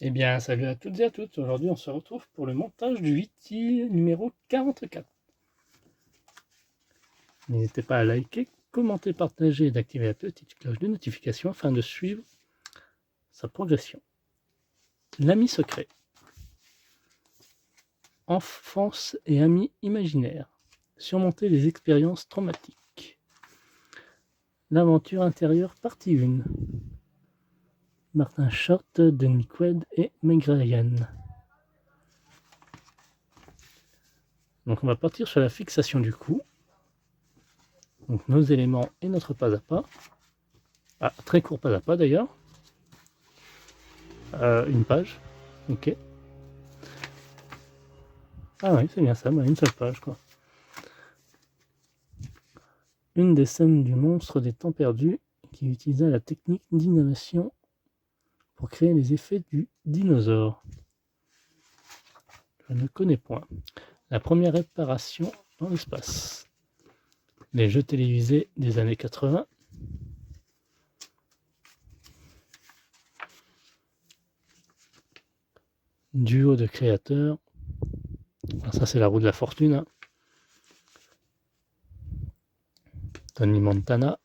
Eh bien, salut à toutes et à tous. Aujourd'hui, on se retrouve pour le montage du Wiki numéro 44. N'hésitez pas à liker, commenter, partager et d'activer la petite cloche de notification afin de suivre sa progression. L'ami secret. Enfance et amis imaginaires. Surmonter les expériences traumatiques. L'aventure intérieure, partie 1. Martin Short, Denis Quaid et Meg Ryan. Donc on va partir sur la fixation du coup. Donc nos éléments et notre pas à pas. Ah, très court pas à pas d'ailleurs. Une page. Ok. Ah oui, c'est bien ça, une seule page quoi. Une des scènes du monstre des temps perdus qui utilisa la technique d'inhalation pour créer les effets du dinosaure. Je ne connais point. La première réparation dans l'espace. Les jeux télévisés des années 80. Duo de créateurs. Alors ça c'est la roue de la fortune. Hein. Tony Montana.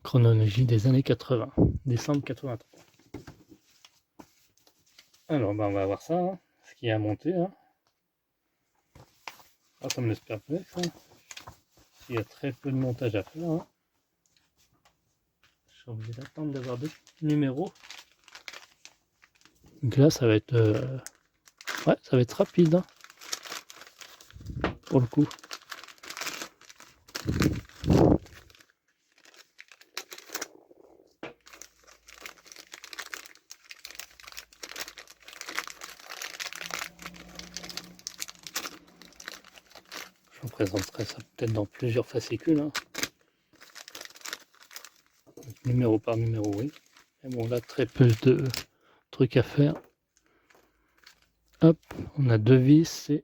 Chronologie des années 80. Décembre 83. Alors on va voir ça. Hein. Ce qui a monté. Hein. Ah, ça me laisse perplexe. Hein. Il y a très peu de montage à faire. Hein. Je suis obligé d'attendre d'avoir deux numéros. Donc là, ça va être, ouais, ça va être rapide hein, pour le coup. Je vous présenterai ça peut-être dans plusieurs fascicules. Hein. Numéro par numéro, oui. Mais bon, là, très peu de trucs à faire. Hop, on a deux vis et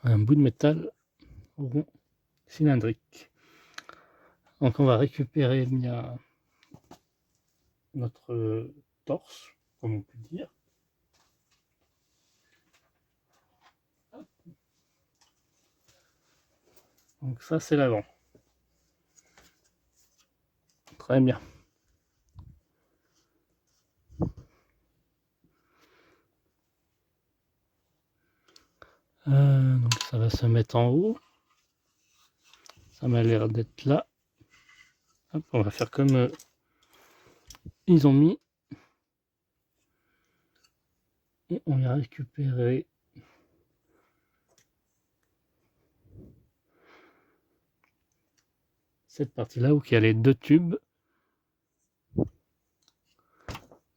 un bout de métal rond cylindrique. Donc on va récupérer bien notre torse, comme on peut dire. Hop. Donc ça c'est l'avant. Très bien. Donc ça va se mettre en haut. Ça m'a l'air d'être là. Hop, on va faire comme ils ont mis. Et on va récupérer cette partie-là où il y a les deux tubes.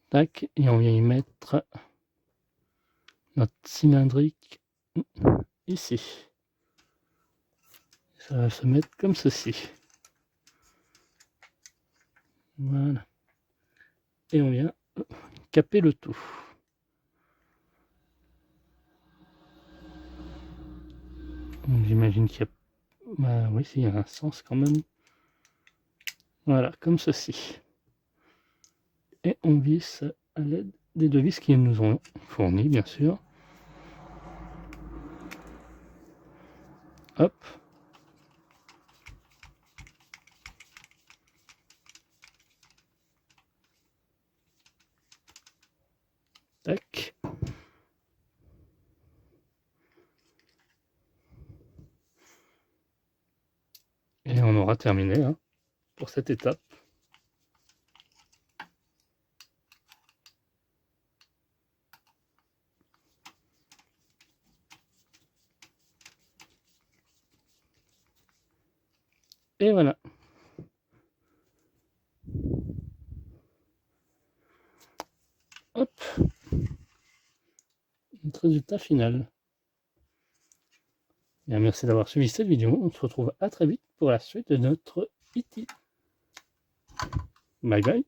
Tac, et on vient y mettre notre cylindrique ici. Ça va se mettre comme ceci. Voilà. Et on vient caper le tout. J'imagine qu'il y a... Bah oui, il y a un sens quand même. Voilà, comme ceci. Et on visse à l'aide des deux vis qu'ils nous ont fournis, bien sûr. Hop. Tac. Et on aura terminé hein, pour cette étape. Et voilà. Hop. Notre résultat final. Bien, merci d'avoir suivi cette vidéo. On se retrouve à très vite pour la suite de notre IT. Bye bye.